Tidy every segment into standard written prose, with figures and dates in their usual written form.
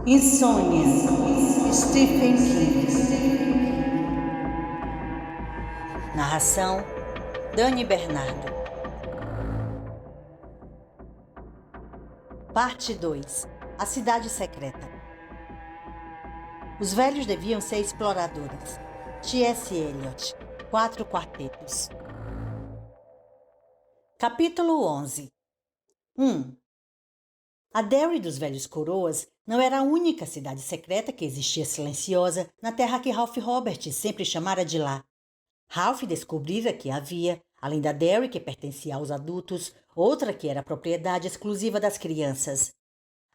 Insônia, Stephen King. Narração, Dani Bernardo. Parte 2. A Cidade Secreta. Os velhos deviam ser exploradores. T.S. Eliot. 4 quartetos. Capítulo 11. 1. A Derry dos Velhos Coroas não era a única cidade secreta que existia silenciosa na terra que Ralph Roberts sempre chamara de lá. Ralph descobrira que havia, além da Derry que pertencia aos adultos, outra que era propriedade exclusiva das crianças.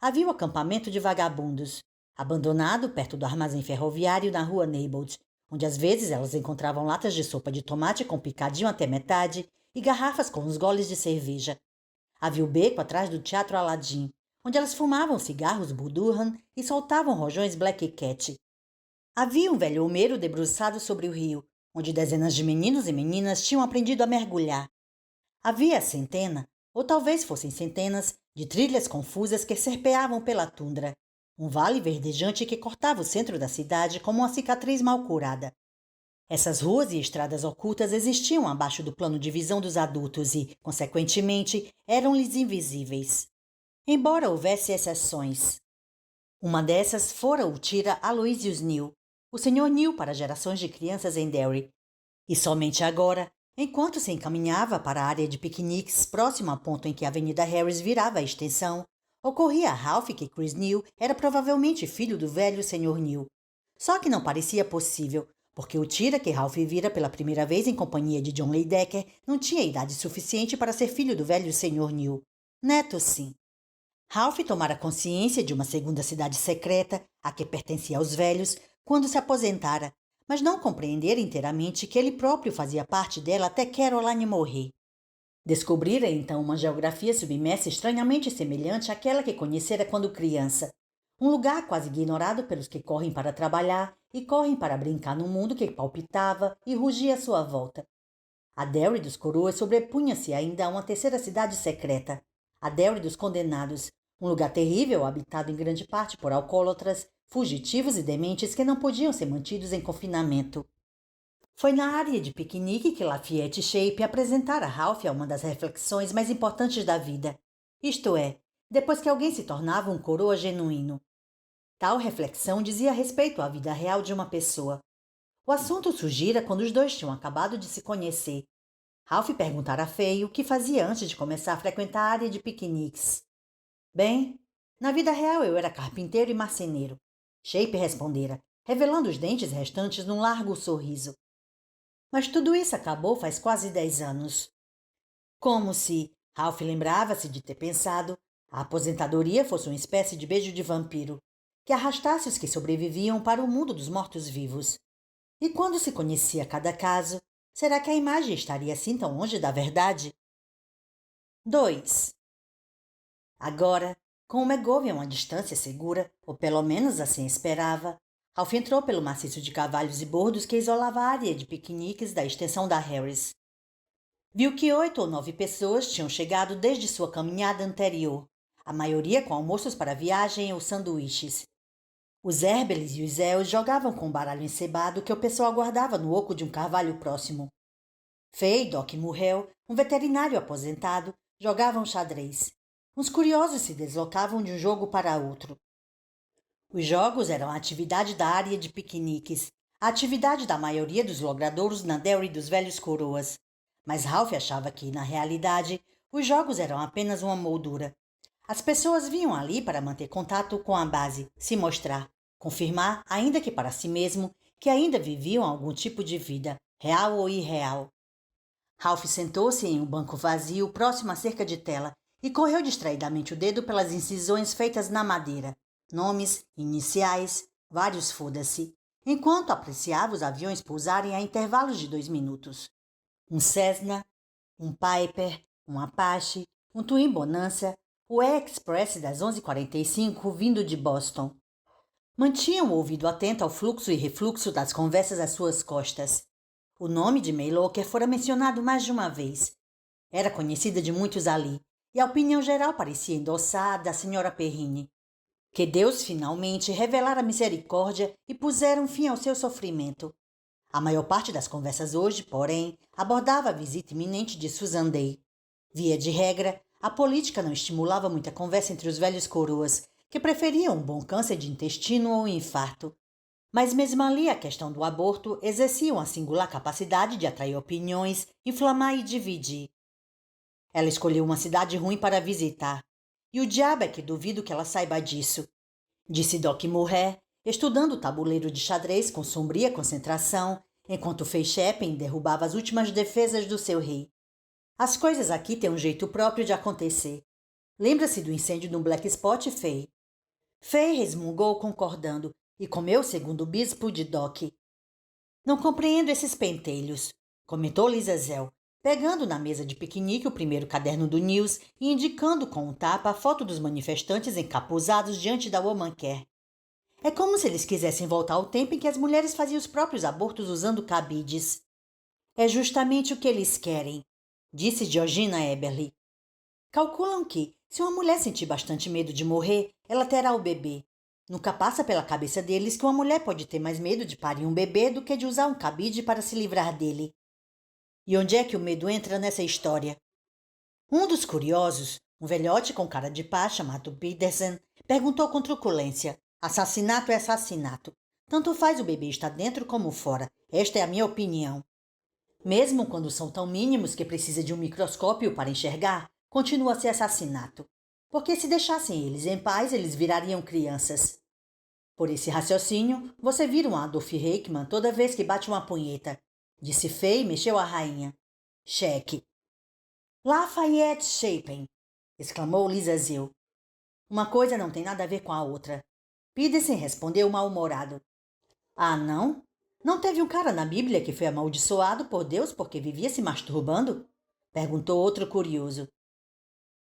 Havia o acampamento de vagabundos, abandonado perto do armazém ferroviário na rua Neibold, onde às vezes elas encontravam latas de sopa de tomate com picadinho até metade e garrafas com uns goles de cerveja. Havia o beco atrás do Teatro Aladdin, onde elas fumavam cigarros Budurhan e soltavam rojões Black Cat. Havia um velho homeiro debruçado sobre o rio, onde dezenas de meninos e meninas tinham aprendido a mergulhar. Havia a centena, ou talvez fossem centenas, de trilhas confusas que serpeavam pela tundra, um vale verdejante que cortava o centro da cidade como uma cicatriz mal curada. Essas ruas e estradas ocultas existiam abaixo do plano de visão dos adultos e, consequentemente, eram-lhes invisíveis. Embora houvesse exceções. Uma dessas fora o tira Aloysius Neal, o Sr. Neal para gerações de crianças em Derry. E somente agora, enquanto se encaminhava para a área de piqueniques próximo ao ponto em que a Avenida Harris virava a extensão, ocorria a Ralph que Chris Neal era provavelmente filho do velho Sr. Neal. Só que não parecia possível, porque o tira que Ralph vira pela primeira vez em companhia de John Leidecker não tinha idade suficiente para ser filho do velho Sr. Neal. Neto, sim. Ralph tomara consciência de uma segunda cidade secreta, a que pertencia aos velhos, quando se aposentara, mas não compreendera inteiramente que ele próprio fazia parte dela até Caroline morrer. Descobrira então uma geografia submersa estranhamente semelhante àquela que conhecera quando criança, um lugar quase ignorado pelos que correm para trabalhar e correm para brincar num mundo que palpitava e rugia à sua volta. A Derry dos Coroas sobrepunha-se ainda a uma terceira cidade secreta, a Derry dos Condenados, um lugar terrível habitado em grande parte por alcoólatras, fugitivos e dementes que não podiam ser mantidos em confinamento. Foi na área de piquenique que Lafayette Shape apresentara Ralph a uma das reflexões mais importantes da vida, isto é, depois que alguém se tornava um coroa genuíno. Tal reflexão dizia respeito à vida real de uma pessoa. O assunto surgira quando os dois tinham acabado de se conhecer. Ralph perguntara a Fay o que fazia antes de começar a frequentar a área de piqueniques. Bem, na vida real eu era carpinteiro e marceneiro, Shape respondera, revelando os dentes restantes num largo sorriso. Mas tudo isso acabou faz quase 10 anos. Como se, Ralph lembrava-se de ter pensado, a aposentadoria fosse uma espécie de beijo de vampiro, que arrastasse os que sobreviviam para o mundo dos mortos-vivos. E quando se conhecia cada caso, será que a imagem estaria assim tão longe da verdade? 2. Agora, com o McGovey a uma distância segura, ou pelo menos assim esperava, Ralph entrou pelo maciço de cavalhos e bordos que isolava a área de piqueniques da extensão da Harris. Viu que 8 ou 9 pessoas tinham chegado desde sua caminhada anterior, a maioria com almoços para viagem ou sanduíches. Os Herbeles e os Els jogavam com um baralho encebado que o pessoal guardava no oco de um carvalho próximo. Fay e Doc Murrell, um veterinário aposentado, jogavam xadrez. Uns curiosos se deslocavam de um jogo para outro. Os jogos eram a atividade da área de piqueniques, a atividade da maioria dos logradouros na Derry dos Velhos Coroas. Mas Ralph achava que, na realidade, os jogos eram apenas uma moldura. As pessoas vinham ali para manter contato com a base, se mostrar, confirmar, ainda que para si mesmo, que ainda viviam algum tipo de vida, real ou irreal. Ralph sentou-se em um banco vazio próximo à cerca de tela e correu distraidamente o dedo pelas incisões feitas na madeira. Nomes, iniciais, vários foda-se, enquanto apreciava os aviões pousarem a intervalos de 2 minutos. Um Cessna, um Piper, um Apache, um Twin Bonanza, o Express das 11h45 vindo de Boston. Mantinha o ouvido atento ao fluxo e refluxo das conversas às suas costas. O nome de May Locker fora mencionado mais de uma vez. Era conhecida de muitos ali, e a opinião geral parecia endossar a da Sra. Perrine. Que Deus finalmente revelara misericórdia e pusera um fim ao seu sofrimento. A maior parte das conversas hoje, porém, abordava a visita iminente de Susan Day. Via de regra, a política não estimulava muita conversa entre os velhos coroas, que preferiam um bom câncer de intestino ou um infarto. Mas mesmo ali a questão do aborto exercia uma singular capacidade de atrair opiniões, inflamar e dividir. Ela escolheu uma cidade ruim para visitar. E o diabo é que duvido que ela saiba disso, disse Doc Murray, estudando o tabuleiro de xadrez com sombria concentração, enquanto Fay Shepin derrubava as últimas defesas do seu rei. As coisas aqui têm um jeito próprio de acontecer. Lembra-se do incêndio no Black Spot, Fay? Fay resmungou concordando e comeu o segundo bispo de Doc. Não compreendo esses pentelhos, comentou Lizazel, pegando na mesa de piquenique o primeiro caderno do News e indicando com um tapa a foto dos manifestantes encapuzados diante da Womancare. É como se eles quisessem voltar ao tempo em que as mulheres faziam os próprios abortos usando cabides. É justamente o que eles querem, disse Georgina Eberly. Calculam que, se uma mulher sentir bastante medo de morrer, ela terá o bebê. Nunca passa pela cabeça deles que uma mulher pode ter mais medo de parir um bebê do que de usar um cabide para se livrar dele. E onde é que o medo entra nessa história? Um dos curiosos, um velhote com cara de pá chamado Peterson, perguntou com truculência. Assassinato é assassinato. Tanto faz o bebê estar dentro como fora. Esta é a minha opinião. Mesmo quando são tão mínimos que precisa de um microscópio para enxergar, continua a ser assassinato. Porque se deixassem eles em paz, eles virariam crianças. Por esse raciocínio, você vira um Adolf Eichmann toda vez que bate uma punheta, disse Fay e mexeu a rainha. Cheque. Lafayette Shaping, exclamou Lizazel. Uma coisa não tem nada a ver com a outra. Peterson respondeu mal-humorado. Ah, não? Não teve um cara na Bíblia que foi amaldiçoado por Deus porque vivia se masturbando? Perguntou outro curioso.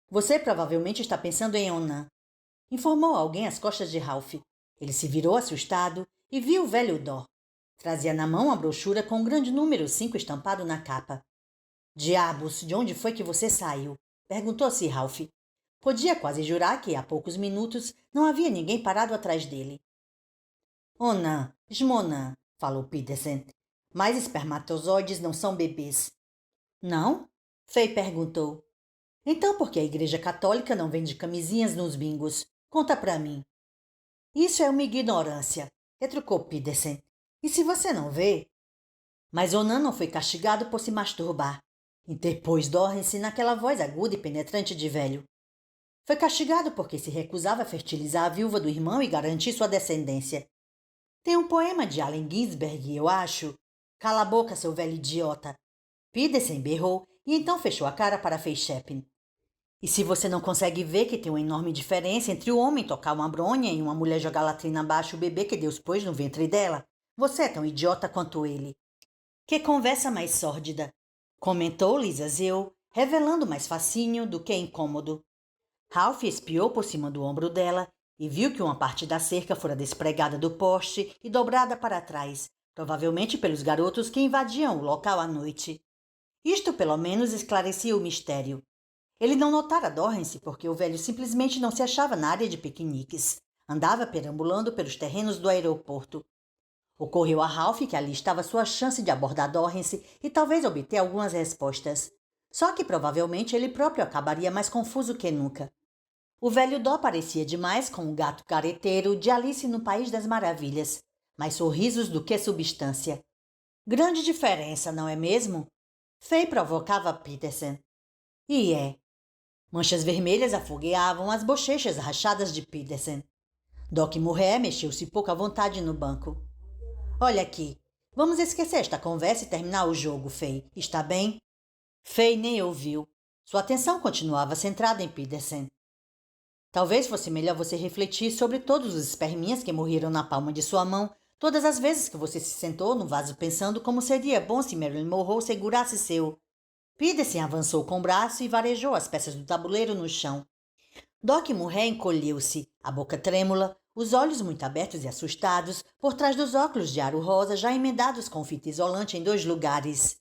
Você provavelmente está pensando em Onan. Informou alguém às costas de Ralph. Ele se virou assustado e viu o velho Dó. Trazia na mão a brochura com um grande número 5 estampado na capa. Diabos, de onde foi que você saiu? Perguntou-se Ralph. Podia quase jurar que, há poucos minutos, não havia ninguém parado atrás dele. Onan, Shmonan, falou Peterson. Mas espermatozoides não são bebês. Não? Fay perguntou. Então por que a Igreja Católica não vende camisinhas nos bingos? Conta pra mim. Isso é uma ignorância, retrucou Peterson. E se você não vê? Mas Onan não foi castigado por se masturbar. Interpôs Dorrance naquela voz aguda e penetrante de velho. Foi castigado porque se recusava a fertilizar a viúva do irmão e garantir sua descendência. Tem um poema de Allen Ginsberg, eu acho. Cala a boca, seu velho idiota. Peterson berrou e então fechou a cara para Fay Shepin. E se você não consegue ver que tem uma enorme diferença entre o homem tocar uma bronha e uma mulher jogar latrina abaixo o bebê que Deus pôs no ventre dela, você é tão idiota quanto ele. Que conversa mais sórdida, comentou Lizazel, revelando mais fascínio do que incômodo. Ralph espiou por cima do ombro dela e viu que uma parte da cerca fora despregada do poste e dobrada para trás, provavelmente pelos garotos que invadiam o local à noite. Isto pelo menos esclarecia o mistério. Ele não notara Dorrance porque o velho simplesmente não se achava na área de piqueniques. Andava perambulando pelos terrenos do aeroporto. Ocorreu a Ralph que ali estava sua chance de abordar Dorrance e talvez obter algumas respostas. Só que provavelmente ele próprio acabaria mais confuso que nunca. O velho Dó parecia demais com o gato careteiro de Alice no País das Maravilhas. Mais sorrisos do que substância. Grande diferença, não é mesmo? Fay provocava Peterson. E é. Manchas vermelhas afogueavam as bochechas rachadas de Peterson. Doc Murray mexeu-se pouco à vontade no banco. Olha aqui, vamos esquecer esta conversa e terminar o jogo, Fay. Está bem? Fay nem ouviu. Sua atenção continuava centrada em Peterson. Talvez fosse melhor você refletir sobre todos os esperminhas que morreram na palma de sua mão, todas as vezes que você se sentou no vaso pensando como seria bom se Marilyn Monroe segurasse seu... Peterson avançou com o braço e varejou as peças do tabuleiro no chão. Doc Murray encolheu-se, a boca trêmula, os olhos muito abertos e assustados, por trás dos óculos de aro rosa já emendados com fita isolante em 2 lugares.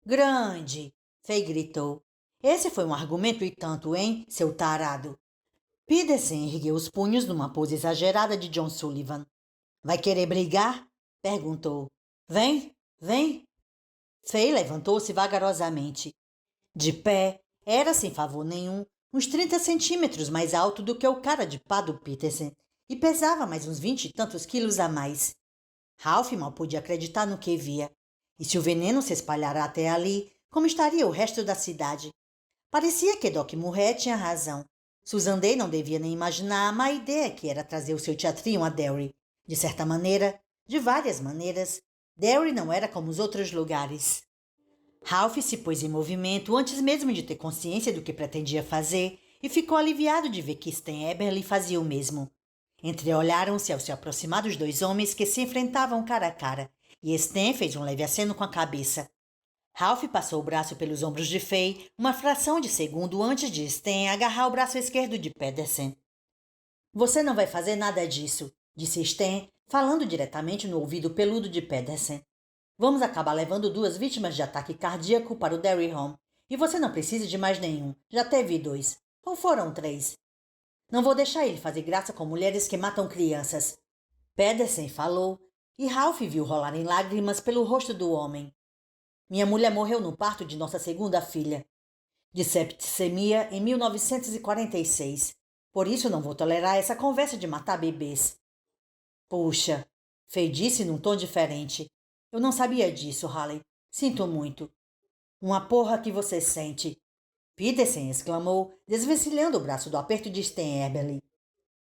Grande! Fay gritou. Esse foi um argumento e tanto, hein, seu tarado? Peterson ergueu os punhos numa pose exagerada de John Sullivan. Vai querer brigar? Perguntou. Vem, vem. Fay levantou-se vagarosamente. De pé, era sem favor nenhum, uns 30 centímetros mais alto do que o cara de pá do Peterson e pesava mais uns 20 e tantos quilos a mais. Ralph mal podia acreditar no que via. E se o veneno se espalhara até ali, como estaria o resto da cidade? Parecia que Doc Murray tinha razão. Susan Day não devia nem imaginar a má ideia que era trazer o seu teatrinho a Derry. De certa maneira, de várias maneiras, Derry não era como os outros lugares. Ralph se pôs em movimento antes mesmo de ter consciência do que pretendia fazer e ficou aliviado de ver que Stan Eberly fazia o mesmo. Entreolharam-se ao se aproximar dos dois homens que se enfrentavam cara a cara, e Stan fez um leve aceno com a cabeça. Ralph passou o braço pelos ombros de Fay uma fração de segundo antes de Stan agarrar o braço esquerdo de Pedersen. Você não vai fazer nada disso, disse Stan, falando diretamente no ouvido peludo de Pedersen. Vamos acabar levando 2 vítimas de ataque cardíaco para o Derry Home. E você não precisa de mais nenhum. Já teve 2. Ou foram 3. Não vou deixar ele fazer graça com mulheres que matam crianças. Pedersen falou, e Ralph viu rolarem lágrimas pelo rosto do homem. Minha mulher morreu no parto de nossa segunda filha. De septicemia em 1946. Por isso não vou tolerar essa conversa de matar bebês. Puxa, Fay disse num tom diferente. Eu não sabia disso, Halley. Sinto muito. Uma porra que você sente. Peterson exclamou, desvencilhando o braço do aperto de Stan Eberly.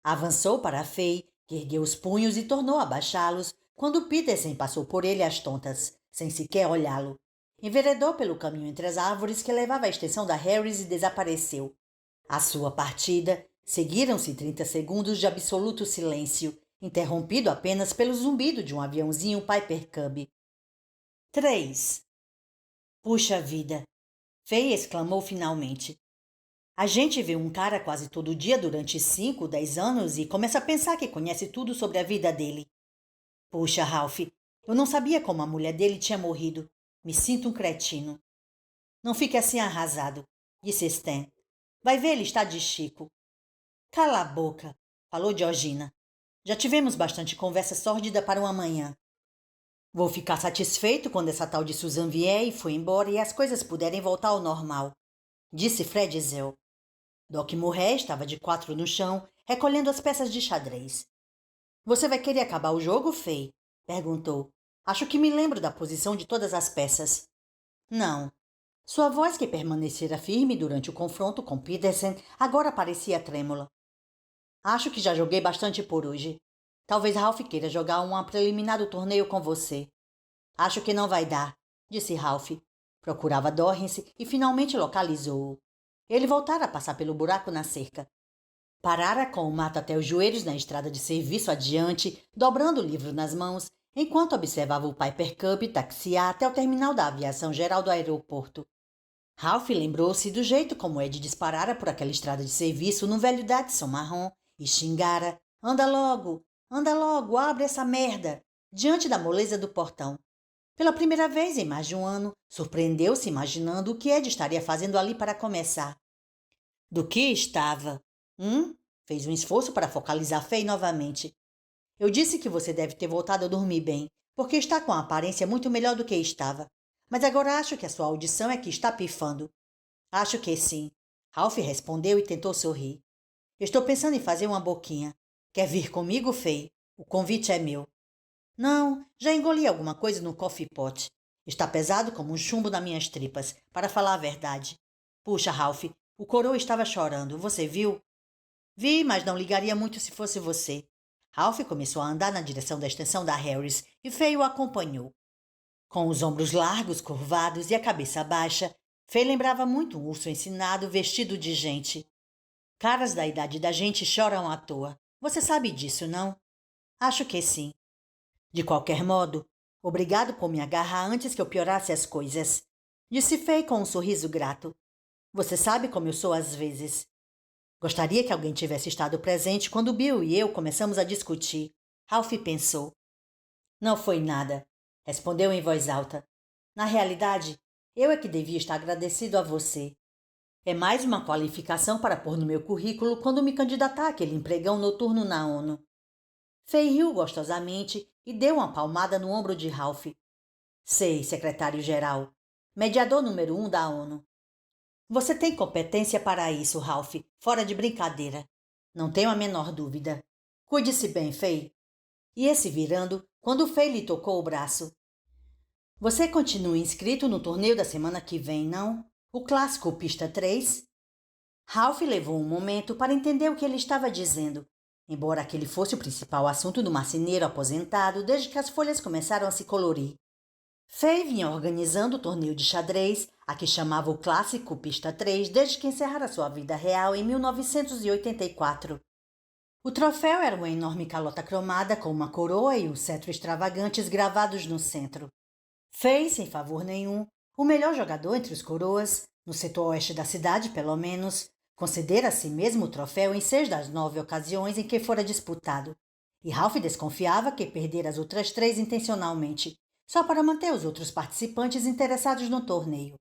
Avançou para Fay, que ergueu os punhos e tornou a baixá-los quando Peterson passou por ele às tontas, sem sequer olhá-lo. Enveredou pelo caminho entre as árvores que levava à extensão da Harris e desapareceu. À sua partida, seguiram-se 30 segundos de absoluto silêncio, interrompido apenas pelo zumbido de um aviãozinho Piper Cub. 3. Puxa vida! Fay exclamou finalmente. A gente vê um cara quase todo dia durante 5, 10 anos e começa a pensar que conhece tudo sobre a vida dele. Puxa, Ralph, eu não sabia como a mulher dele tinha morrido. Me sinto um cretino. Não fique assim arrasado, disse Stan. Vai ver, ele está de Chico. Cala a boca, falou Georgina. Já tivemos bastante conversa sórdida para uma manhã. Vou ficar satisfeito quando essa tal de Susan vier e for embora e as coisas puderem voltar ao normal, disse Fred Zell. Doc Murray estava de 4 no chão, recolhendo as peças de xadrez. Você vai querer acabar o jogo, Fay? Perguntou. Acho que me lembro da posição de todas as peças. Não. Sua voz, que permanecera firme durante o confronto com Peterson, agora parecia trêmula. Acho que já joguei bastante por hoje. Talvez Ralph queira jogar um preliminar do torneio com você. Acho que não vai dar, disse Ralph. Procurava Dorrance e finalmente localizou-o. Ele voltara a passar pelo buraco na cerca. Parara com o mato até os joelhos na estrada de serviço adiante, dobrando o livro nas mãos, enquanto observava o Piper Cub taxiar até o terminal da aviação geral do aeroporto. Ralph lembrou-se do jeito como Ed disparara por aquela estrada de serviço no velho Datsun marrom e xingara: anda logo, abre essa merda!" diante da moleza do portão. Pela primeira vez em mais de um ano, surpreendeu-se imaginando o que Ed estaria fazendo ali para começar. Do que estava? Fez um esforço para focalizar Fay novamente. Eu disse que você deve ter voltado a dormir bem, porque está com a aparência muito melhor do que estava. Mas agora acho que a sua audição é que está pifando. Acho que sim. Ralph respondeu e tentou sorrir. Estou pensando em fazer uma boquinha. Quer vir comigo, Fay? O convite é meu. Não, já engoli alguma coisa no coffee pot. Está pesado como um chumbo nas minhas tripas, para falar a verdade. Puxa, Ralph, o coroa estava chorando, você viu? Vi, mas não ligaria muito se fosse você. Ralph começou a andar na direção da extensão da Harris e Fay o acompanhou. Com os ombros largos, curvados e a cabeça baixa, Fay lembrava muito um urso ensinado vestido de gente. Caras da idade da gente choram à toa. Você sabe disso, não? Acho que sim. De qualquer modo, obrigado por me agarrar antes que eu piorasse as coisas, disse Fay com um sorriso grato. Você sabe como eu sou às vezes. Gostaria que alguém tivesse estado presente quando Bill e eu começamos a discutir. Ralph pensou. Não foi nada, respondeu em voz alta. Na realidade, eu é que devia estar agradecido a você. É mais uma qualificação para pôr no meu currículo quando me candidatar àquele empregão noturno na ONU. Fay riu gostosamente e deu uma palmada no ombro de Ralph. Sei, secretário-geral. Mediador número 1 da ONU. Você tem competência para isso, Ralph, fora de brincadeira. Não tenho a menor dúvida. Cuide-se bem, Fay. Ia-se virando quando Fay lhe tocou o braço. Você continua inscrito no torneio da semana que vem, não? O clássico Pista 3? Ralph levou um momento para entender o que ele estava dizendo, embora aquele fosse o principal assunto do marceneiro aposentado desde que as folhas começaram a se colorir. Fay vinha organizando o torneio de xadrez, a que chamava o clássico Pista 3, desde que encerrara sua vida real em 1984. O troféu era uma enorme calota cromada com uma coroa e um cetro extravagantes gravados no centro. Fay, sem favor nenhum, o melhor jogador entre os coroas, no setor oeste da cidade pelo menos, concedera a si mesmo o troféu em 6 das 9 ocasiões em que fora disputado, e Ralph desconfiava que perdera as outras 3 intencionalmente, só para manter os outros participantes interessados no torneio.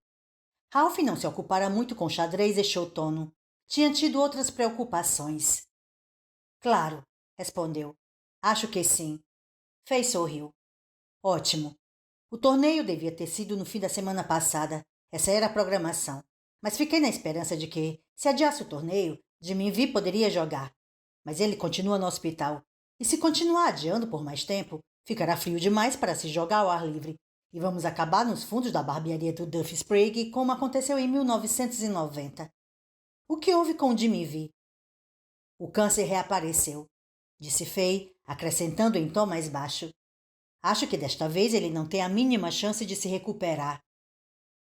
Ralph não se ocupara muito com xadrez e showtono. Tinha tido outras preocupações. Claro, respondeu. Acho que sim. Fay sorriu. Ótimo. O torneio devia ter sido no fim da semana passada. Essa era a programação. Mas fiquei na esperança de que, se adiasse o torneio, Jimmy V poderia jogar. Mas ele continua no hospital. E se continuar adiando por mais tempo, ficará frio demais para se jogar ao ar livre. E vamos acabar nos fundos da barbearia do Duff Sprague, como aconteceu em 1990. O que houve com Jimmy V? O câncer reapareceu, disse Fay, acrescentando em tom mais baixo. Acho que desta vez ele não tem a mínima chance de se recuperar.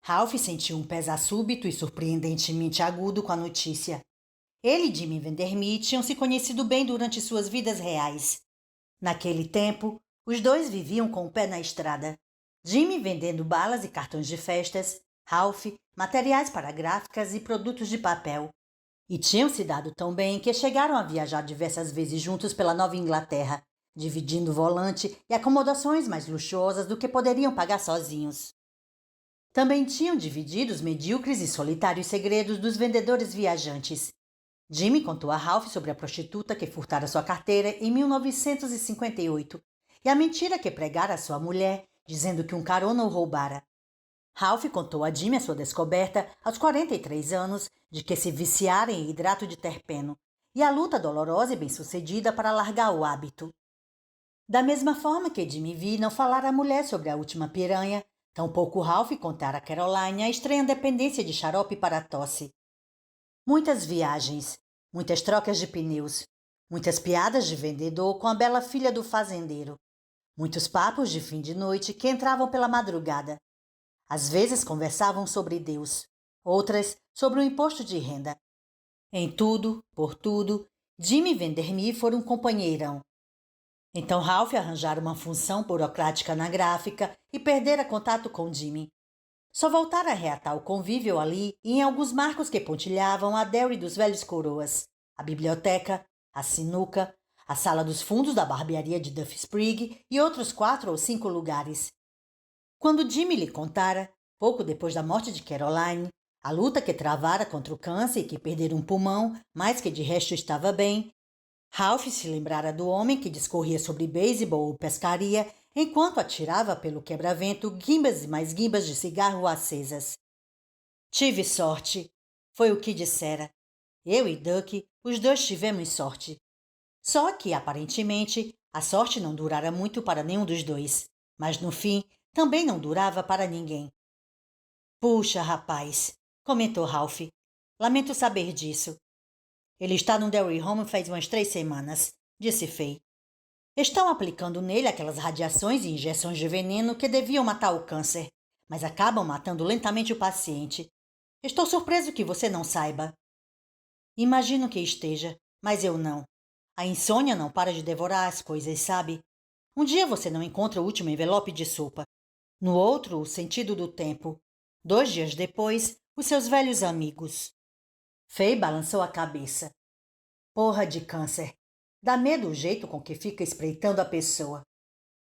Ralph sentiu um pesar súbito e surpreendentemente agudo com a notícia. Ele e Jimmy Vandermeer tinham se conhecido bem durante suas vidas reais. Naquele tempo, os dois viviam com o pé na estrada. Jimmy vendendo balas e cartões de festas, Ralph, materiais para gráficas e produtos de papel. E tinham se dado tão bem que chegaram a viajar diversas vezes juntos pela Nova Inglaterra, dividindo volante e acomodações mais luxuosas do que poderiam pagar sozinhos. Também tinham dividido os medíocres e solitários segredos dos vendedores viajantes. Jimmy contou a Ralph sobre a prostituta que furtara sua carteira em 1958 e a mentira que pregara a sua mulher, dizendo que um carona o roubara. Ralph contou a Jimmy a sua descoberta, aos 43 anos, de que se viciara em hidrato de terpeno, e a luta dolorosa e bem-sucedida para largar o hábito. Da mesma forma que Jimmy V não falara à mulher sobre a última piranha, tampouco Ralph contara a Caroline a estranha dependência de xarope para a tosse. Muitas viagens, muitas trocas de pneus, muitas piadas de vendedor com a bela filha do fazendeiro, muitos papos de fim de noite que entravam pela madrugada. Às vezes conversavam sobre Deus, outras sobre o imposto de renda. Em tudo, por tudo, Jimmy Vandermeer fora um companheirão. Então Ralph arranjara uma função burocrática na gráfica e perdera contato com Jimmy. Só voltara a reatar o convívio ali e em alguns marcos que pontilhavam a Derry dos velhos coroas, a biblioteca, a sinuca, a sala dos fundos da barbearia de Duff Sprague e outros 4 ou 5 lugares. Quando Jimmy lhe contara, pouco depois da morte de Caroline, a luta que travara contra o câncer e que perdera um pulmão, mas que de resto estava bem, Ralph se lembrara do homem que discorria sobre beisebol ou pescaria enquanto atirava pelo quebra-vento guimbas e mais guimbas de cigarro acesas. Tive sorte, foi o que dissera. Eu e Duck, os dois tivemos sorte. Só que, aparentemente, a sorte não durara muito para nenhum dos dois, mas no fim também não durava para ninguém. Puxa, rapaz, comentou Ralph. Lamento saber disso. Ele está no Derry Home faz umas 3 semanas, disse Fay. Estão aplicando nele aquelas radiações e injeções de veneno que deviam matar o câncer, mas acabam matando lentamente o paciente. Estou surpreso que você não saiba. Imagino que esteja, mas eu não. A insônia não para de devorar as coisas, sabe? Um dia você não encontra o último envelope de sopa. No outro, o sentido do tempo. 2 dias depois, os seus velhos amigos. Fay balançou a cabeça. Porra de câncer. Dá medo o jeito com que fica espreitando a pessoa.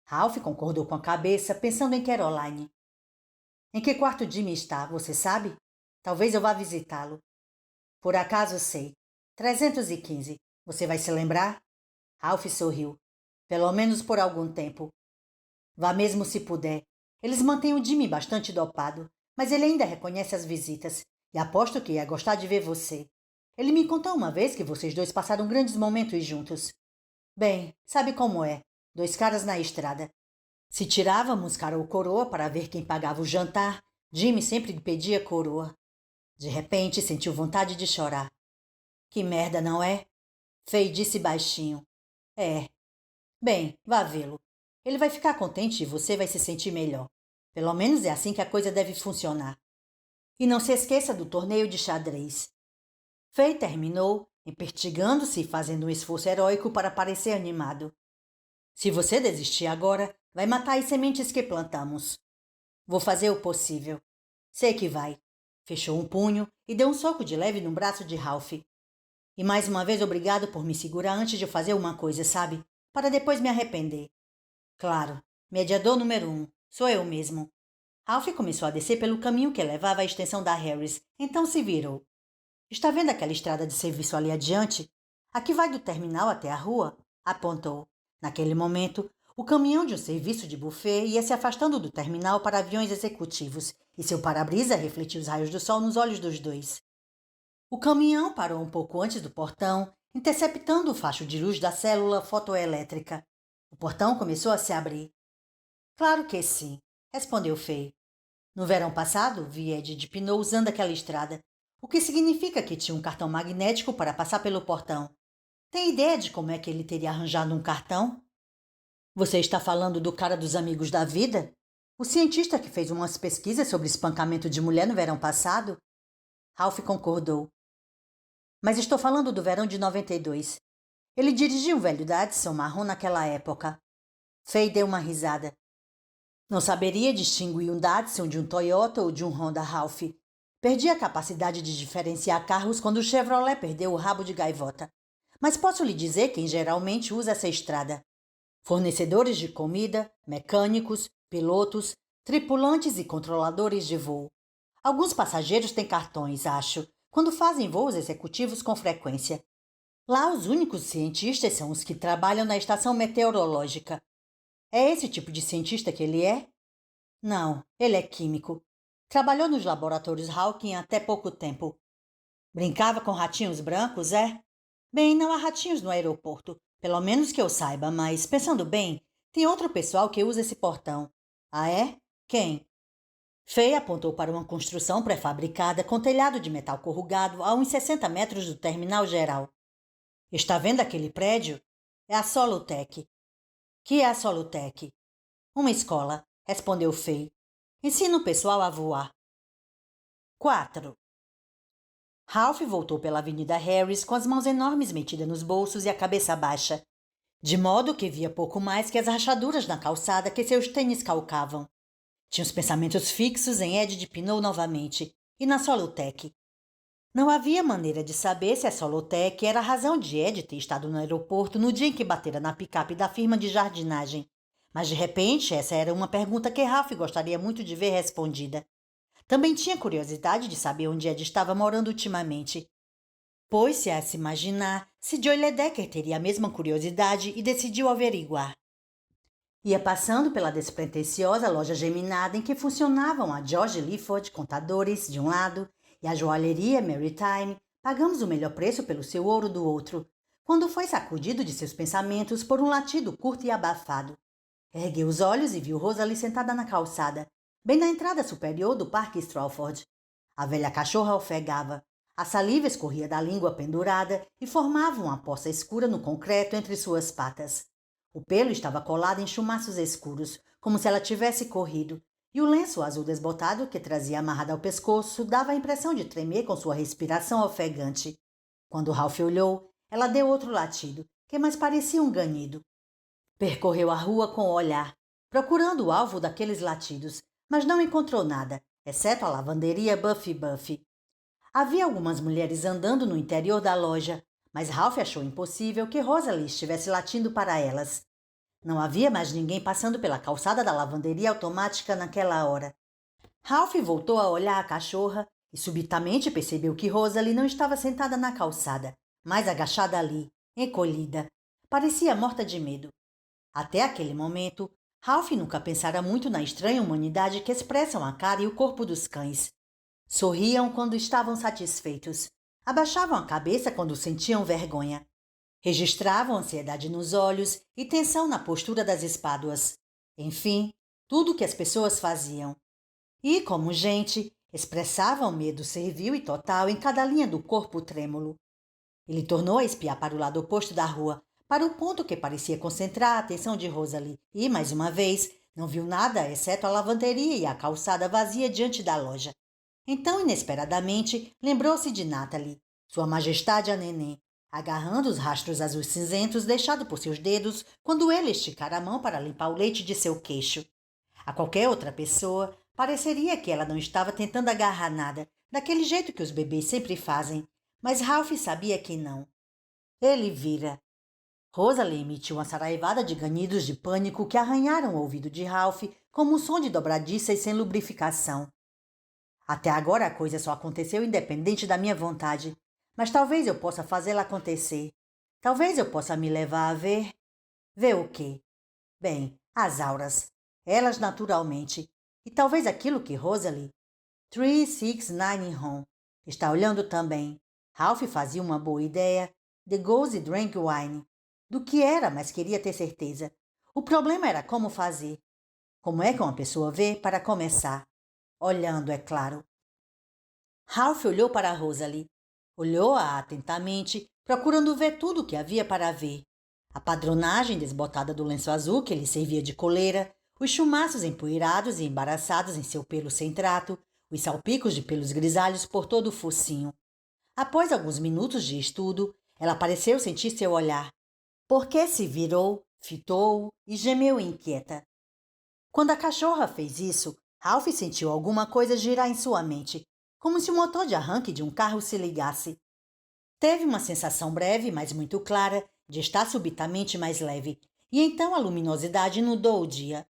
Ralph concordou com a cabeça, pensando em Caroline. Em que quarto Jimmy está, você sabe? Talvez eu vá visitá-lo. Por acaso sei. 315. Você vai se lembrar? Ralph sorriu. Pelo menos por algum tempo. Vá mesmo se puder. Eles mantêm o Jimmy bastante dopado, mas ele ainda reconhece as visitas. E aposto que ia gostar de ver você. Ele me contou uma vez que vocês dois passaram grandes momentos juntos. Bem, sabe como é. 2 caras na estrada. Se tirávamos cara ou coroa para ver quem pagava o jantar, Jimmy sempre lhe pedia coroa. De repente, sentiu vontade de chorar. Que merda, não é? Faye disse baixinho. É. Bem, vá vê-lo. Ele vai ficar contente e você vai se sentir melhor. Pelo menos é assim que a coisa deve funcionar. E não se esqueça do torneio de xadrez. Faye terminou, empertigando-se e fazendo um esforço heróico para parecer animado. Se você desistir agora, vai matar as sementes que plantamos. Vou fazer o possível. Sei que vai. Fechou um punho e deu um soco de leve no braço de Ralph. E mais uma vez obrigado por me segurar antes de eu fazer uma coisa, sabe? Para depois me arrepender. Claro, mediador número 1. Sou eu mesmo. Ralph começou a descer pelo caminho que levava à extensão da Harris, então se virou. Está vendo aquela estrada de serviço ali adiante? A que vai do terminal até a rua? Apontou. Naquele momento, o caminhão de um serviço de buffet ia se afastando do terminal para aviões executivos e seu para-brisa refletia os raios do sol nos olhos dos dois. O caminhão parou um pouco antes do portão, interceptando o facho de luz da célula fotoelétrica. O portão começou a se abrir. Claro que sim, respondeu Faye. No verão passado, vi Ed de Pinot usando aquela estrada, o que significa que tinha um cartão magnético para passar pelo portão. Tem ideia de como é que ele teria arranjado um cartão? Você está falando do cara dos amigos da vida? O cientista que fez umas pesquisas sobre espancamento de mulher no verão passado? Ralph concordou. Mas estou falando do verão de 92. Ele dirigia um velho Datsun marrom naquela época. Faye deu uma risada. Não saberia distinguir um Datsun de um Toyota ou de um Honda, Ralph. Perdi a capacidade de diferenciar carros quando o Chevrolet perdeu o rabo de gaivota. Mas posso lhe dizer quem geralmente usa essa estrada. Fornecedores de comida, mecânicos, pilotos, tripulantes e controladores de voo. Alguns passageiros têm cartões, acho, quando fazem voos executivos com frequência. Lá os únicos cientistas são os que trabalham na estação meteorológica. É esse tipo de cientista que ele é? Não, ele é químico. Trabalhou nos laboratórios Hawking até pouco tempo. Brincava com ratinhos brancos, é? Bem, não há ratinhos no aeroporto, pelo menos que eu saiba, mas, pensando bem, tem outro pessoal que usa esse portão. Ah, é? Quem? Faye apontou para uma construção pré-fabricada com telhado de metal corrugado a uns 60 metros do terminal geral. Está vendo aquele prédio? É a Solutec. Que é a Solutec? Uma escola, respondeu Faye. Ensina o pessoal a voar. 4. Ralph voltou pela Avenida Harris com as mãos enormes metidas nos bolsos e a cabeça baixa, de modo que via pouco mais que as rachaduras na calçada que seus tênis calcavam. Tinha os pensamentos fixos em Ed de Pinot novamente e na Solutec. Não havia maneira de saber se a Solutec era a razão de Ed ter estado no aeroporto no dia em que batera na picape da firma de jardinagem. Mas, de repente, essa era uma pergunta que Ralph gostaria muito de ver respondida. Também tinha curiosidade de saber onde Ed estava morando ultimamente. Pôs-se a se imaginar se Joy Ledecker teria a mesma curiosidade e decidiu averiguar. Ia passando pela despretensiosa loja geminada em que funcionavam a George Lifford Contadores, de um lado, e a joalheria Maritime, pagamos o melhor preço pelo seu ouro do outro, quando foi sacudido de seus pensamentos por um latido curto e abafado. Ergueu os olhos e viu Rosalie sentada na calçada, bem na entrada superior do Parque Strawford. A velha cachorra ofegava. A saliva escorria da língua pendurada e formava uma poça escura no concreto entre suas patas. O pelo estava colado em chumaços escuros, como se ela tivesse corrido, e o lenço azul desbotado que trazia amarrado ao pescoço dava a impressão de tremer com sua respiração ofegante. Quando Ralph olhou, ela deu outro latido, que mais parecia um ganido. Percorreu a rua com o olhar, procurando o alvo daqueles latidos, mas não encontrou nada, exceto a lavanderia Buffy Buffy. Havia algumas mulheres andando no interior da loja, mas Ralph achou impossível que Rosalie estivesse latindo para elas. Não havia mais ninguém passando pela calçada da lavanderia automática naquela hora. Ralph voltou a olhar a cachorra e subitamente percebeu que Rosalie não estava sentada na calçada, mas agachada ali, encolhida. Parecia morta de medo. Até aquele momento, Ralph nunca pensara muito na estranha humanidade que expressam a cara e o corpo dos cães. Sorriam quando estavam satisfeitos. Abaixavam a cabeça quando sentiam vergonha. Registravam ansiedade nos olhos e tensão na postura das espáduas. Enfim, tudo o que as pessoas faziam. E, como gente, expressavam medo servil e total em cada linha do corpo trêmulo. Ele tornou a espiar para o lado oposto da rua, para o ponto que parecia concentrar a atenção de Rosalie, e, mais uma vez, não viu nada exceto a lavanderia e a calçada vazia diante da loja. Então, inesperadamente, lembrou-se de Natalie, sua majestade a neném, agarrando os rastros azuis cinzentos deixados por seus dedos quando ele esticara a mão para limpar o leite de seu queixo. A qualquer outra pessoa, pareceria que ela não estava tentando agarrar nada, daquele jeito que os bebês sempre fazem, mas Ralph sabia que não. Ele vira. Rosalie emitiu uma saraivada de ganidos de pânico que arranharam o ouvido de Ralph como um som de dobradiças sem lubrificação. Até agora a coisa só aconteceu independente da minha vontade, mas talvez eu possa fazê-la acontecer. Talvez eu possa me levar a ver... Ver o quê? Bem, as auras. Elas naturalmente. E talvez aquilo que Rosalie, 369 Home, está olhando também. Ralph fazia uma boa ideia. The Ghost Drank Wine. Do que era, mas queria ter certeza. O problema era como fazer. Como é que uma pessoa vê para começar? Olhando, é claro. Ralph olhou para Rosalie. Olhou-a atentamente, procurando ver tudo o que havia para ver. A padronagem desbotada do lenço azul que lhe servia de coleira, os chumaços empoeirados e embaraçados em seu pelo sem trato, os salpicos de pelos grisalhos por todo o focinho. Após alguns minutos de estudo, ela pareceu sentir seu olhar, porque se virou, fitou-o e gemeu inquieta. Quando a cachorra fez isso, Ralph sentiu alguma coisa girar em sua mente, como se o motor de arranque de um carro se ligasse. Teve uma sensação breve, mas muito clara, de estar subitamente mais leve, e então a luminosidade inundou o dia.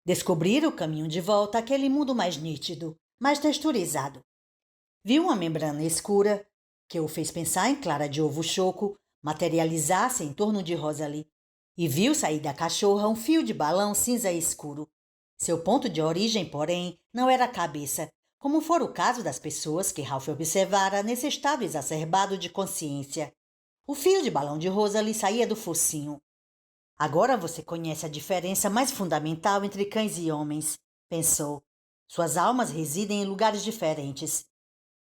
Descobrira o caminho de volta àquele mundo mais nítido, mais texturizado. Viu uma membrana escura, que o fez pensar em clara de ovo choco, materializar-se em torno de Rosalie, e viu sair da cachorra um fio de balão cinza escuro. Seu ponto de origem, porém, não era a cabeça, como fora o caso das pessoas que Ralph observara nesse estado exacerbado de consciência. O fio de balão de Rosalie saía do focinho. Agora você conhece a diferença mais fundamental entre cães e homens, pensou. Suas almas residem em lugares diferentes.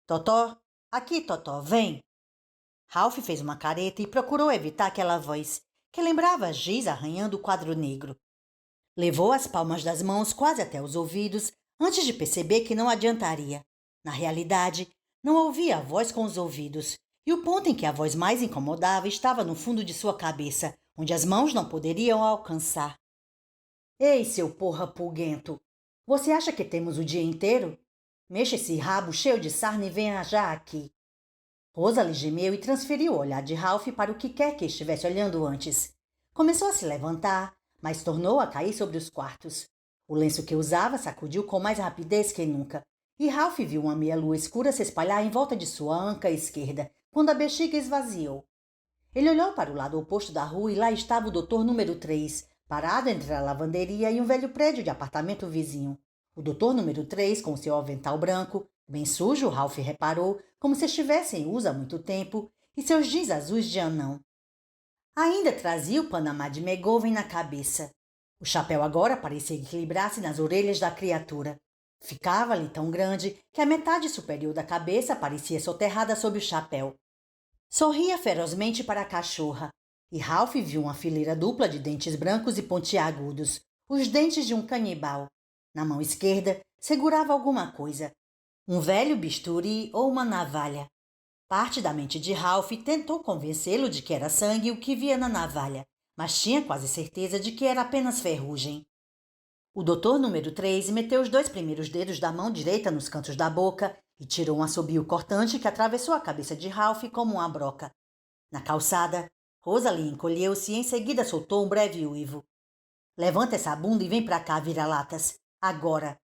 Totó, aqui, Totó, vem. Ralph fez uma careta e procurou evitar aquela voz, que lembrava giz arranhando o quadro negro. Levou as palmas das mãos quase até os ouvidos, antes de perceber que não adiantaria. Na realidade, não ouvia a voz com os ouvidos, e o ponto em que a voz mais incomodava estava no fundo de sua cabeça, onde as mãos não poderiam alcançar. Ei, seu porra pulguento! Você acha que temos o dia inteiro? Mexa esse rabo cheio de sarna e venha já aqui. Rosalie gemeu e transferiu o olhar de Ralph para o que quer que estivesse olhando antes. Começou a se levantar, mas tornou a cair sobre os quartos. O lenço que usava sacudiu com mais rapidez que nunca, e Ralph viu uma meia-lua escura se espalhar em volta de sua anca esquerda, quando a bexiga esvaziou. Ele olhou para o lado oposto da rua e lá estava o doutor número 3, parado entre a lavanderia e um velho prédio de apartamento vizinho. O doutor número 3, com seu avental branco, bem sujo, Ralph reparou, como se estivesse em uso há muito tempo, e seus jeans azuis de anão. Ainda trazia o Panamá de McGovern na cabeça. O chapéu agora parecia equilibrar-se nas orelhas da criatura. Ficava-lhe tão grande que a metade superior da cabeça parecia soterrada sob o chapéu. Sorria ferozmente para a cachorra, e Ralph viu uma fileira dupla de dentes brancos e pontiagudos, os dentes de um canibal. Na mão esquerda, segurava alguma coisa. Um velho bisturi ou uma navalha. Parte da mente de Ralph tentou convencê-lo de que era sangue o que via na navalha, mas tinha quase certeza de que era apenas ferrugem. O doutor número 3 meteu os 2 primeiros dedos da mão direita nos cantos da boca e tirou um assobio cortante que atravessou a cabeça de Ralph como uma broca. Na calçada, Rosalie encolheu-se e em seguida soltou um breve uivo. Levanta essa bunda e vem pra cá, vira-latas. Agora.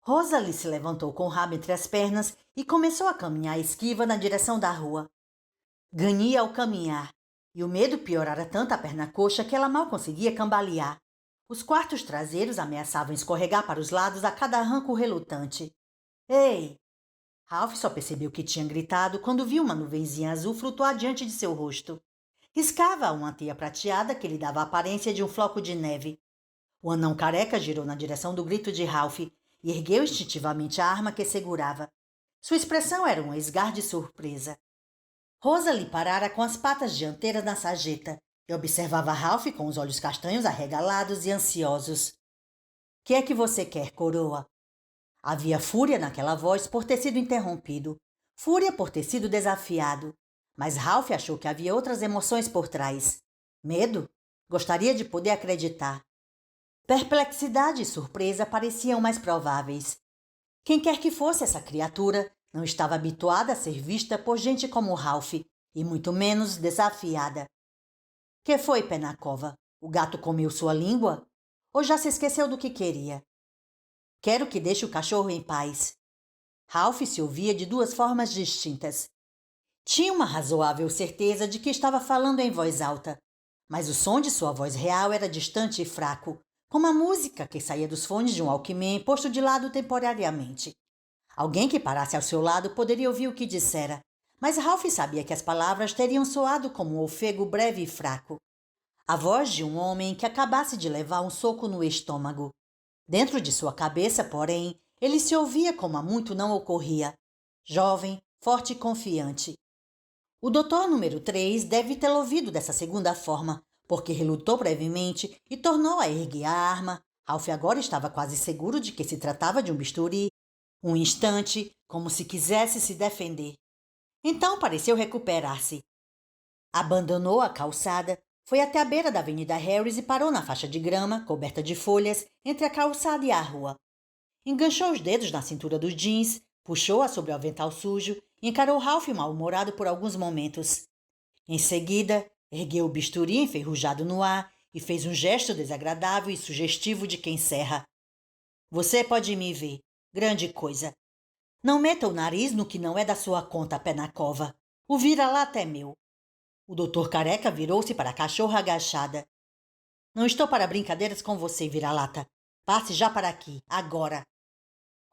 Rosalie se levantou com o rabo entre as pernas e começou a caminhar esquiva na direção da rua. Ganhia ao caminhar, e o medo piorara tanto a perna coxa que ela mal conseguia cambalear. Os quartos traseiros ameaçavam escorregar para os lados a cada arranco relutante. Ei! Ralph só percebeu que tinha gritado quando viu uma nuvenzinha azul flutuar diante de seu rosto. Riscava uma teia prateada que lhe dava a aparência de um floco de neve. O anão careca girou na direção do grito de Ralph e ergueu instintivamente a arma que segurava. Sua expressão era um esgar de surpresa. Rosalie parara com as patas dianteiras na sarjeta e observava Ralph com os olhos castanhos arregalados e ansiosos. — Que é que você quer, coroa? Havia fúria naquela voz por ter sido interrompido, fúria por ter sido desafiado. Mas Ralph achou que havia outras emoções por trás. Medo? Gostaria de poder acreditar. Perplexidade e surpresa pareciam mais prováveis. Quem quer que fosse essa criatura, não estava habituada a ser vista por gente como Ralph, e muito menos desafiada. — Que foi, pé na cova? O gato comeu sua língua? Ou já se esqueceu do que queria? — Quero que deixe o cachorro em paz. Ralph se ouvia de duas formas distintas. Tinha uma razoável certeza de que estava falando em voz alta, mas o som de sua voz real era distante e fraco, como a música que saía dos fones de um Walkman posto de lado temporariamente. Alguém que parasse ao seu lado poderia ouvir o que dissera, mas Ralph sabia que as palavras teriam soado como um ofego breve e fraco. A voz de um homem que acabasse de levar um soco no estômago. Dentro de sua cabeça, porém, ele se ouvia como há muito não ocorria. Jovem, forte e confiante. O doutor número 3 deve tê-lo ouvido dessa segunda forma, porque relutou brevemente e tornou a erguer a arma. Ralph agora estava quase seguro de que se tratava de um bisturi. Um instante, como se quisesse se defender. Então pareceu recuperar-se. Abandonou a calçada, foi até a beira da Avenida Harris e parou na faixa de grama, coberta de folhas, entre a calçada e a rua. Enganchou os dedos na cintura dos jeans, puxou-a sobre o avental sujo e encarou Ralph mal-humorado por alguns momentos. Em seguida, ergueu o bisturi enferrujado no ar e fez um gesto desagradável e sugestivo de quem serra. — Você pode me ver. Grande coisa. Não meta o nariz no que não é da sua conta, pé na cova. O vira-lata é meu. O doutor careca virou-se para a cachorra agachada. — Não estou para brincadeiras com você, vira-lata. Passe já para aqui, agora.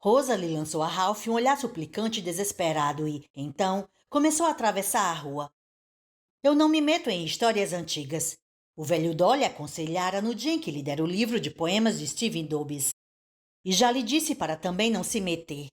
Rosalie lançou a Ralph um olhar suplicante e desesperado e, então, começou a atravessar a rua. Eu não me meto em histórias antigas. O velho Dolly aconselhara no dia em que lhe dera o livro de poemas de Stephen Dobbs. E já lhe disse para também não se meter.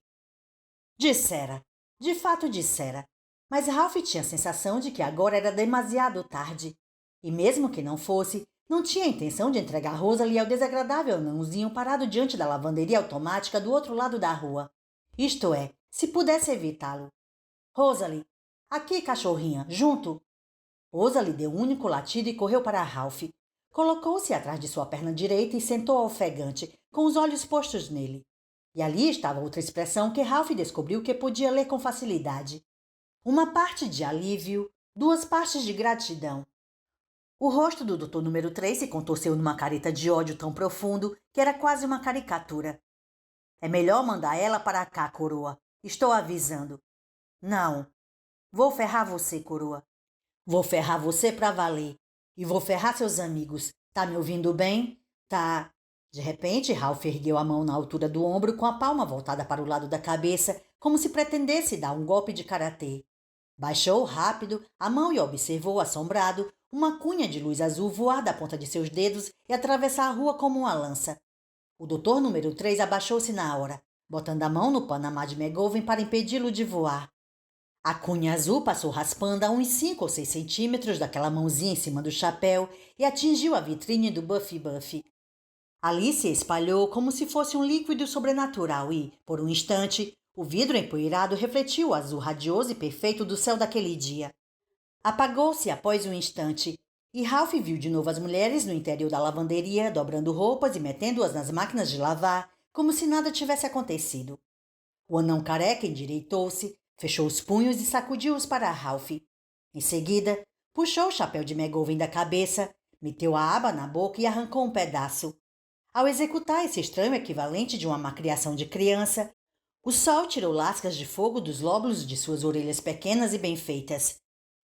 Dissera. De fato dissera. Mas Ralph tinha a sensação de que agora era demasiado tarde. E mesmo que não fosse, não tinha a intenção de entregar Rosalie ao desagradável anãozinho parado diante da lavanderia automática do outro lado da rua. Isto é, se pudesse evitá-lo. Rosalie, aqui, cachorrinha, junto. Rosalie deu um único latido e correu para Ralph. Colocou-se atrás de sua perna direita e sentou ofegante, com os olhos postos nele. E ali estava outra expressão que Ralph descobriu que podia ler com facilidade. Uma parte de alívio, duas partes de gratidão. O rosto do doutor número 3 se contorceu numa careta de ódio tão profundo que era quase uma caricatura. É melhor mandar ela para cá, coroa. Estou avisando. Não. Vou ferrar você, coroa. Vou ferrar você pra valer. E vou ferrar seus amigos. Tá me ouvindo bem? Tá. De repente, Ralph ergueu a mão na altura do ombro com a palma voltada para o lado da cabeça, como se pretendesse dar um golpe de karatê. Baixou rápido a mão e observou, assombrado, uma cunha de luz azul voar da ponta de seus dedos e atravessar a rua como uma lança. O doutor número 3 abaixou-se na hora, botando a mão no Panamá de McGovern para impedi-lo de voar. A cunha azul passou raspando a uns 5 ou 6 centímetros daquela mãozinha em cima do chapéu e atingiu a vitrine do Buffy Buffy. Ali se espalhou como se fosse um líquido sobrenatural e, por um instante, o vidro empoeirado refletiu o azul radioso e perfeito do céu daquele dia. Apagou-se após um instante e Ralph viu de novo as mulheres no interior da lavanderia, dobrando roupas e metendo-as nas máquinas de lavar, como se nada tivesse acontecido. O anão careca endireitou-se, fechou os punhos e sacudiu-os para Ralph. Em seguida, puxou o chapéu de McGovern da cabeça, meteu a aba na boca e arrancou um pedaço. Ao executar esse estranho equivalente de uma malcriação de criança, o sol tirou lascas de fogo dos lóbulos de suas orelhas pequenas e bem feitas.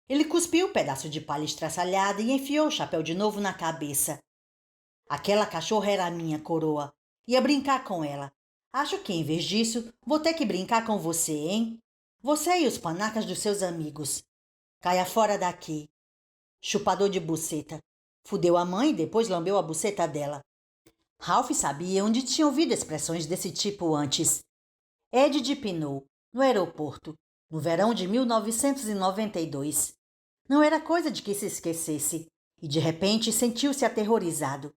Ele cuspiu um pedaço de palha estraçalhada e enfiou o chapéu de novo na cabeça. Aquela cachorra era minha, coroa. Ia brincar com ela. Acho que, em vez disso, vou ter que brincar com você, hein? Você e os panacas dos seus amigos. Caia fora daqui. Chupador de buceta. Fudeu a mãe e depois lambeu a buceta dela. Ralph sabia onde tinha ouvido expressões desse tipo antes. Ed de Pinot, no aeroporto, no verão de 1992. Não era coisa de que se esquecesse, e de repente sentiu-se aterrorizado.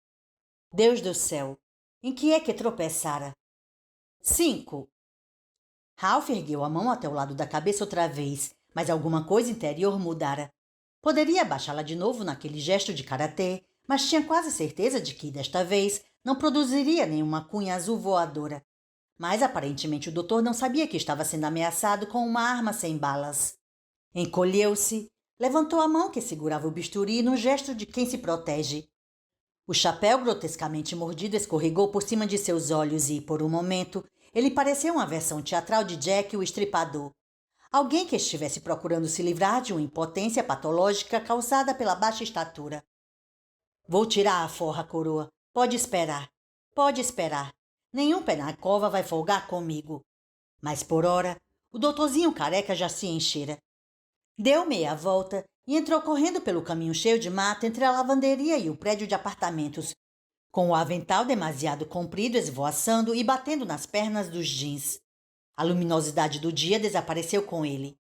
Deus do céu, em que é que tropeçara? 5. Ralph ergueu a mão até o lado da cabeça outra vez, mas alguma coisa interior mudara. Poderia abaixá-la de novo naquele gesto de karatê, mas tinha quase certeza de que, desta vez, não produziria nenhuma cunha azul voadora. Mas aparentemente o doutor não sabia que estava sendo ameaçado com uma arma sem balas. Encolheu-se, levantou a mão que segurava o bisturi no gesto de quem se protege. O chapéu grotescamente mordido escorregou por cima de seus olhos e, por um momento, ele pareceu uma versão teatral de Jack o Estripador. Alguém que estivesse procurando se livrar de uma impotência patológica causada pela baixa estatura. Vou tirar a forra, coroa. Pode esperar. Pode esperar. Nenhum pé na cova vai folgar comigo. Mas por ora, o doutorzinho careca já se enchera. Deu meia volta e entrou correndo pelo caminho cheio de mato entre a lavanderia e o prédio de apartamentos, com o avental demasiado comprido esvoaçando e batendo nas pernas dos jeans. A luminosidade do dia desapareceu com ele.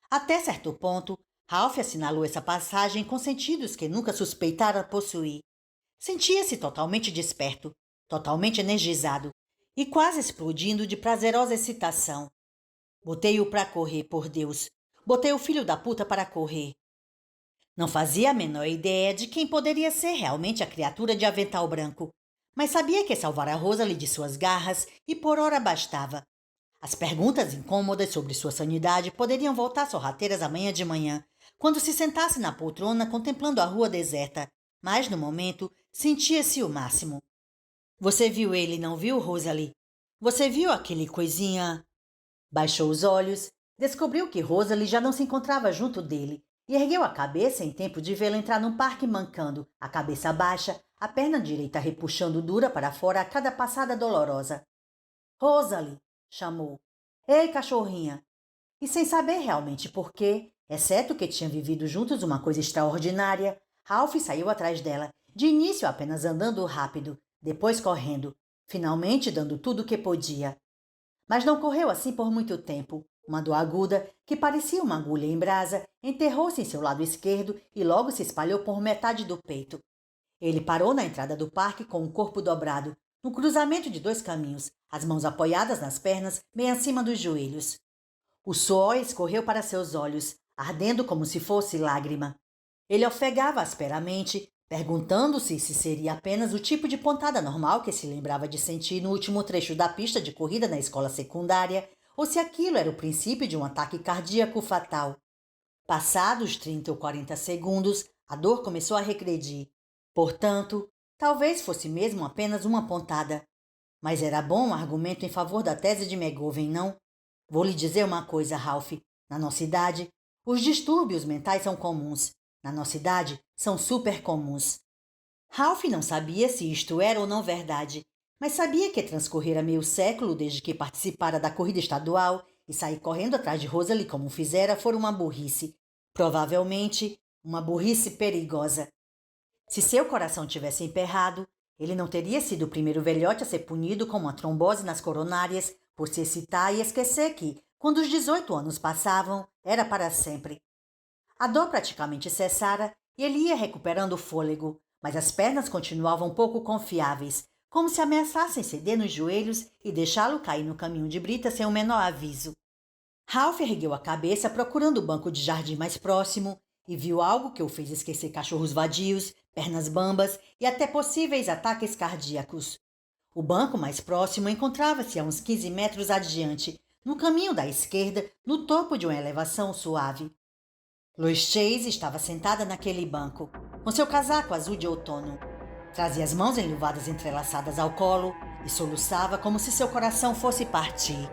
Até certo ponto, Ralph assinalou essa passagem com sentidos que nunca suspeitara possuir. Sentia-se totalmente desperto, totalmente energizado e quase explodindo de prazerosa excitação. Botei-o para correr, por Deus. Botei o filho da puta para correr. Não fazia a menor ideia de quem poderia ser realmente a criatura de avental branco, mas sabia que salvara Rosalie de suas garras e por ora bastava. As perguntas incômodas sobre sua sanidade poderiam voltar sorrateiras amanhã de manhã, quando se sentasse na poltrona contemplando a rua deserta, mas no momento sentia-se o máximo. Você viu ele, não viu, Rosalie? Você viu aquele coisinha? Baixou os olhos, descobriu que Rosalie já não se encontrava junto dele e ergueu a cabeça em tempo de vê-la entrar num parque mancando, a cabeça baixa, a perna direita repuxando dura para fora a cada passada dolorosa. Rosalie! Chamou. Ei, cachorrinha! E sem saber realmente por quê, exceto que tinham vivido juntos uma coisa extraordinária, Ralph saiu atrás dela, de início apenas andando rápido, depois correndo, finalmente dando tudo o que podia. Mas não correu assim por muito tempo. Uma dor aguda, que parecia uma agulha em brasa, enterrou-se em seu lado esquerdo e logo se espalhou por metade do peito. Ele parou na entrada do parque com o corpo dobrado, no cruzamento de dois caminhos, as mãos apoiadas nas pernas, bem acima dos joelhos. O suor escorreu para seus olhos, ardendo como se fosse lágrima. Ele ofegava asperamente, perguntando-se se seria apenas o tipo de pontada normal que se lembrava de sentir no último trecho da pista de corrida na escola secundária, ou se aquilo era o princípio de um ataque cardíaco fatal. Passados 30 ou 40 segundos, a dor começou a regredir. Portanto, talvez fosse mesmo apenas uma pontada. Mas era bom um argumento em favor da tese de McGovern, não? Vou lhe dizer uma coisa, Ralph. Na nossa idade, os distúrbios mentais são comuns. Na nossa idade, são super comuns. Ralph não sabia se isto era ou não verdade, mas sabia que transcorrera meio século desde que participara da corrida estadual e sair correndo atrás de Rosalie como fizera fora uma burrice. Provavelmente, uma burrice perigosa. Se seu coração tivesse emperrado, ele não teria sido o primeiro velhote a ser punido com uma trombose nas coronárias por se excitar e esquecer que, quando os 18 anos passavam, era para sempre. A dor praticamente cessara e ele ia recuperando o fôlego, mas as pernas continuavam pouco confiáveis, como se ameaçassem ceder nos joelhos e deixá-lo cair no caminho de brita sem o menor aviso. Ralph ergueu a cabeça procurando o banco de jardim mais próximo e viu algo que o fez esquecer cachorros vadios, pernas bambas e até possíveis ataques cardíacos. O banco mais próximo encontrava-se a uns 15 metros adiante, no caminho da esquerda, no topo de uma elevação suave. Lois Chase estava sentada naquele banco, com seu casaco azul de outono. Trazia as mãos enluvadas entrelaçadas ao colo e soluçava como se seu coração fosse partir.